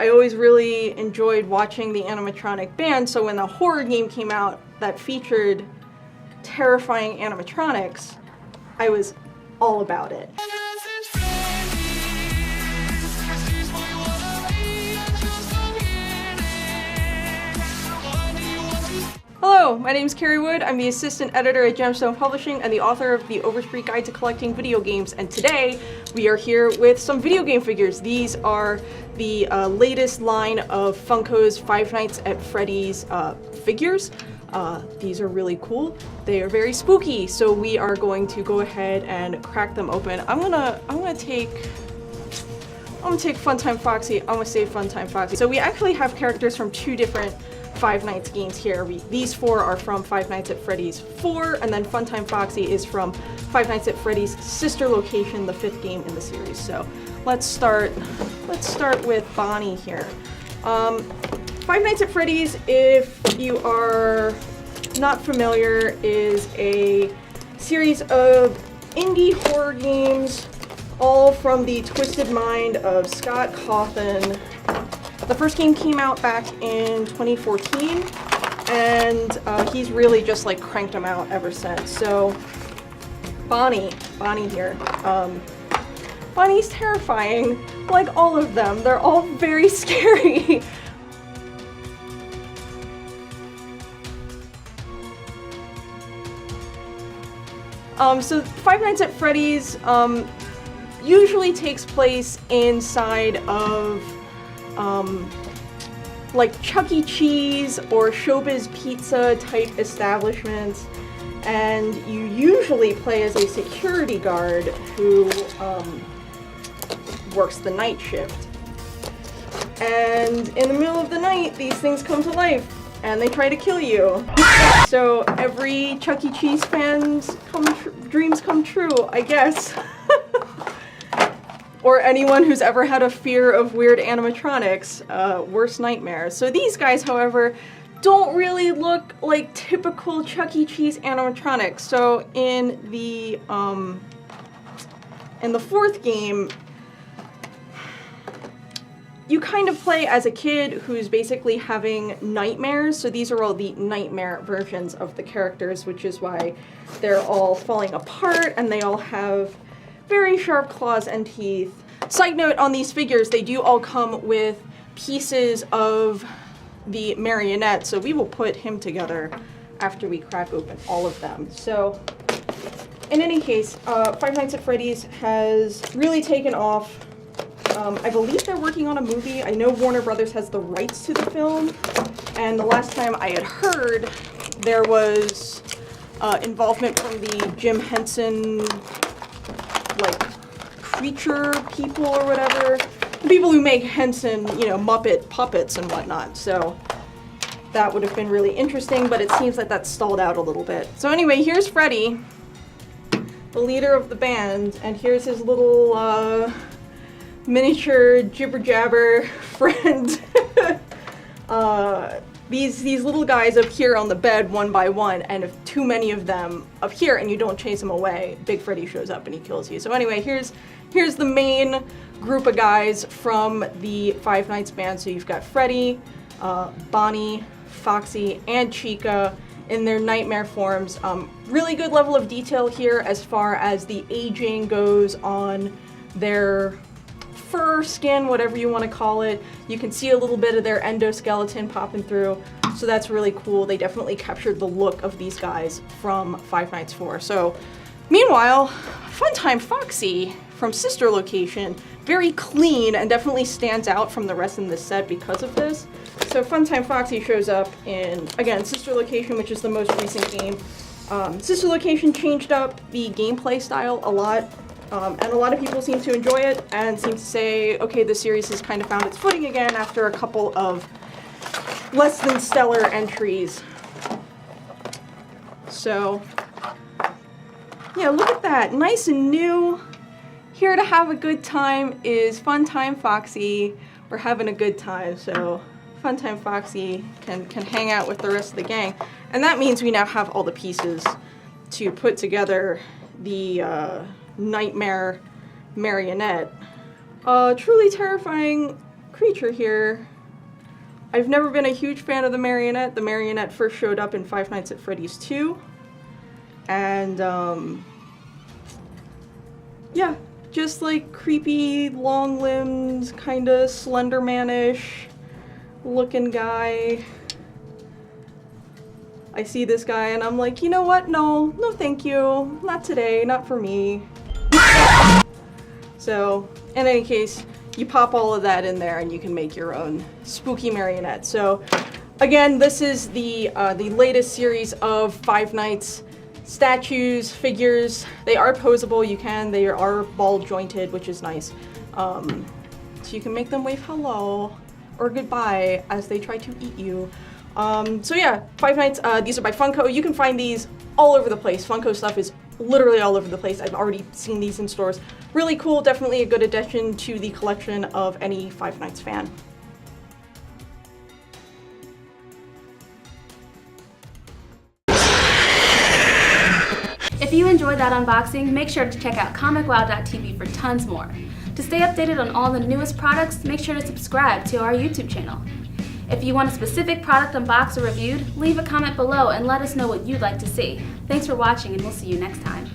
I always really enjoyed watching the animatronic band, so when the horror game came out that featured terrifying animatronics, I was all about it. Hello, my name is Carrie Wood. I'm the assistant editor at Gemstone Publishing and the author of the Overstreet Guide to Collecting Video Games. And today we are here with some video game figures. These are the latest line of Funko's Five Nights at Freddy's figures. These are really cool. They are very spooky, so we are going to go ahead and crack them open. I'm gonna take Funtime Foxy. I'm gonna save Funtime Foxy. So we actually have characters from two different Five Nights games here. These four are from Five Nights at Freddy's 4, and then Funtime Foxy is from Five Nights at Freddy's sister location, the 5th game in the series. So let's start with Bonnie here. Five Nights at Freddy's, if you are not familiar, is a series of indie horror games, all from the twisted mind of Scott Cawthon. The first game came out back in 2014, and he's really just like cranked them out ever since. So Bonnie here. Bonnie's terrifying, like all of them. They're all very scary. So Five Nights at Freddy's usually takes place inside of like Chuck E. Cheese or Showbiz Pizza type establishments, and you usually play as a security guard who works the night shift. And in the middle of the night, these things come to life and they try to kill you. So every Chuck E. Cheese fan's dreams come true, I guess. Or anyone who's ever had a fear of weird animatronics, worst nightmares. So these guys, however, don't really look like typical Chuck E. Cheese animatronics. So in the 4th game, you kind of play as a kid who's basically having nightmares. So these are all the nightmare versions of the characters, which is why they're all falling apart and they all have very sharp claws and teeth. Side note on these figures, they do all come with pieces of the marionette, so we will put him together after we crack open all of them. So in any case, Five Nights at Freddy's has really taken off. I believe they're working on a movie. I know Warner Brothers has the rights to the film, and the last time I had heard, there was involvement from the Jim Henson like creature people or whatever, the people who make Henson, you know, Muppet puppets and whatnot. So that would have been really interesting, but it seems like that's stalled out a little bit. So anyway, here's Freddy, the leader of the band, and here's his little miniature jibber jabber friend. These little guys appear on the bed one by one, and if too many of them appear and you don't chase them away, Big Freddy shows up and he kills you. So anyway, here's the main group of guys from the Five Nights band. So you've got Freddy, Bonnie, Foxy, and Chica in their nightmare forms. Really good level of detail here as far as the aging goes on their fur, skin, whatever you want to call it. You can see a little bit of their endoskeleton popping through, so that's really cool. They definitely captured the look of these guys from Five Nights 4. So, meanwhile, Funtime Foxy from sister location, very clean and definitely stands out from the rest in this set because of this. So Funtime Foxy shows up in, again, sister location, which is the most recent game. Sister location changed up the gameplay style a lot. And a lot of people seem to enjoy it and seem to say, okay, the series has kind of found its footing again after a couple of less than stellar entries. So, yeah, look at that. Nice and new. Here to have a good time is Funtime Foxy. We're having a good time, so Funtime Foxy can hang out with the rest of the gang. And that means we now have all the pieces to put together the nightmare marionette. Truly terrifying creature here. I've never been a huge fan of the marionette. The marionette first showed up in Five Nights at Freddy's 2. And, yeah, just like creepy, long-limbed, kinda Slenderman-ish looking guy. I see this guy and I'm like, you know what? No thank you. Not today, not for me. So, in any case, you pop all of that in there and you can make your own spooky marionette. So, again, this is the latest series of Five Nights statues, figures. They are posable, they are ball jointed, which is nice. So you can make them wave hello or goodbye as they try to eat you. So yeah, Five Nights, these are by Funko. You can find these all over the place. Funko stuff is literally all over the place. I've already seen these in stores. Really cool, definitely a good addition to the collection of any Five Nights fan. If you enjoyed that unboxing, make sure to check out ComicWowTV for tons more. To stay updated on all the newest products, make sure to subscribe to our YouTube channel. If you want a specific product unboxed or reviewed, leave a comment below and let us know what you'd like to see. Thanks for watching, and we'll see you next time.